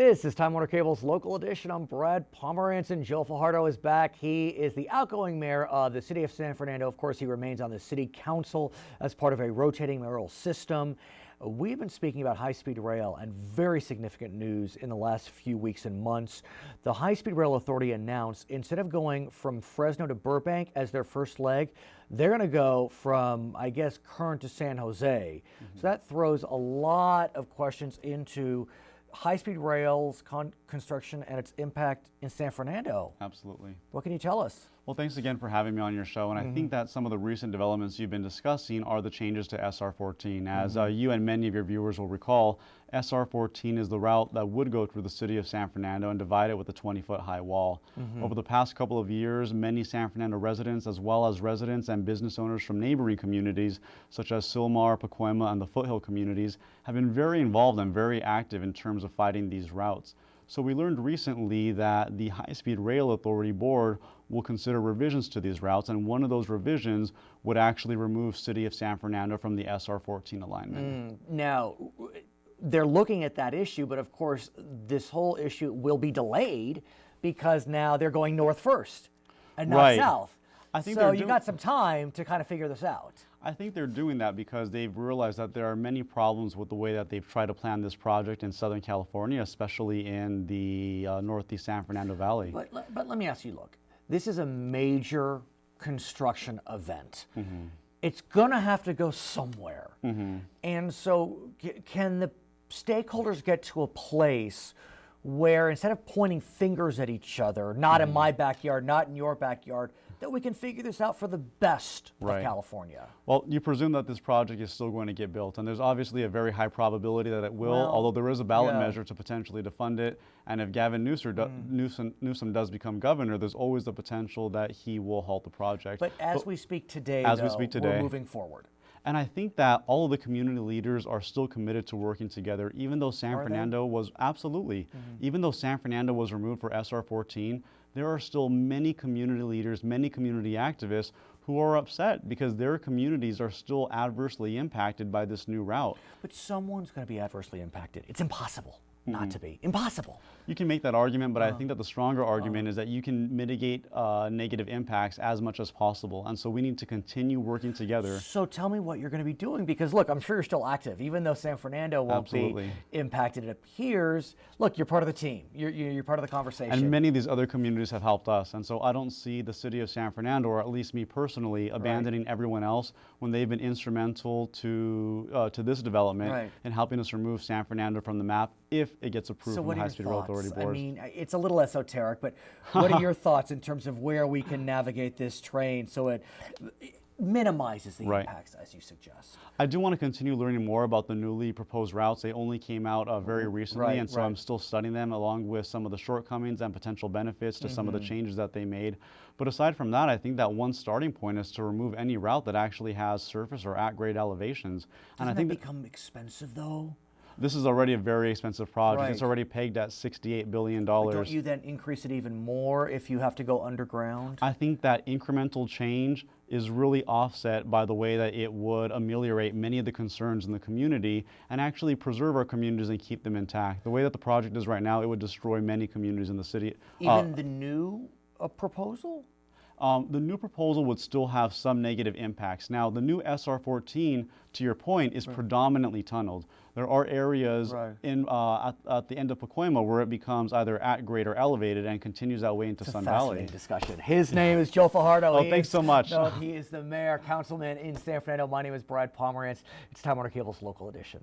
This is Time Warner Cable's local edition. I'm Brad Pomerance, and Joe Fajardo is back. He is the outgoing mayor of the city of San Fernando. Of course, he remains on the city council as part of a rotating mayoral system. We've been speaking about high-speed rail, and very significant news in the last few weeks and months. The High-Speed Rail Authority announced instead of going from Fresno to Burbank as their first leg, they're going to go from, I guess, Kern to San Jose. So that throws a lot of questions into high-speed rails construction and its impact in San Fernando. Absolutely. What can you tell us? Well, thanks again for having me on your show. And I think that some of the recent developments you've been discussing are the changes to SR 14. As you and many of your viewers will recall, SR 14 is the route that would go through the city of San Fernando and divide it with a 20-foot high wall. Over the past couple of years, many San Fernando residents, as well as residents and business owners from neighboring communities, such as Sylmar, Pacoima, and the foothill communities, have been very involved and very active in terms of fighting these routes. So we learned recently that the High-Speed Rail Authority Board will consider revisions to these routes, and one of those revisions would actually remove City of San Fernando from the SR 14 alignment. Now, they're looking at that issue, but of course, this whole issue will be delayed because now they're going north first and not south. I think so you got some time to kind of figure this out. I think they're doing that because they've realized that there are many problems with the way that they've tried to plan this project in Southern California, especially in the Northeast San Fernando Valley. But let me ask you, look, this is a major construction event. It's going to have to go somewhere. And so can the stakeholders get to a place where instead of pointing fingers at each other, not in my backyard, not in your backyard, that we can figure this out for the best of California? Well, you presume that this project is still going to get built, and there's obviously a very high probability that it will, although there is a ballot measure to potentially fund it, and if Gavin Newsom does become governor, there's always the potential that he will halt the project. But as we speak today, we're moving forward. And I think that all of the community leaders are still committed to working together, even though San Fernando was, even though San Fernando was removed for SR 14, there are still many community leaders, many community activists who are upset because their communities are still adversely impacted by this new route. But someone's going to be adversely impacted. It's impossible not to be. Impossible. You can make that argument, but I think that the stronger argument is that you can mitigate negative impacts as much as possible. And so we need to continue working together. So tell me what you're going to be doing, because look, I'm sure you're still active. Even though San Fernando won't be impacted, it appears, look, you're part of the team. You're part of the conversation. And many of these other communities have helped us. And so I don't see the city of San Fernando, or at least me personally, abandoning everyone else when they've been instrumental to this development and helping us remove San Fernando from the map if it gets approved from the High-Speed Rail Authority Board. I mean, it's a little esoteric, but what are your thoughts in terms of where we can navigate this train so it minimizes the impacts, as you suggest? I do want to continue learning more about the newly proposed routes. They only came out very recently, and so I'm still studying them along with some of the shortcomings and potential benefits to some of the changes that they made. But aside from that, I think that one starting point is to remove any route that actually has surface or at-grade elevations. Doesn't that become expensive, though? This is already a very expensive project. It's already pegged at $68 billion. But don't you then increase it even more if you have to go underground? I think that incremental change is really offset by the way that it would ameliorate many of the concerns in the community and actually preserve our communities and keep them intact. The way that the project is right now, it would destroy many communities in the city. Even the new proposal? The new proposal would still have some negative impacts. Now, the new SR 14, to your point, is predominantly tunneled. There are areas at the end of Pacoima where it becomes either at grade or elevated and continues that way into Sun Valley. Discussion. His name is Joe Fajardo. Oh, thanks so much. He is the mayor, councilman in San Fernando. My name is Brad Pomerance. It's Time Warner Cable's local edition.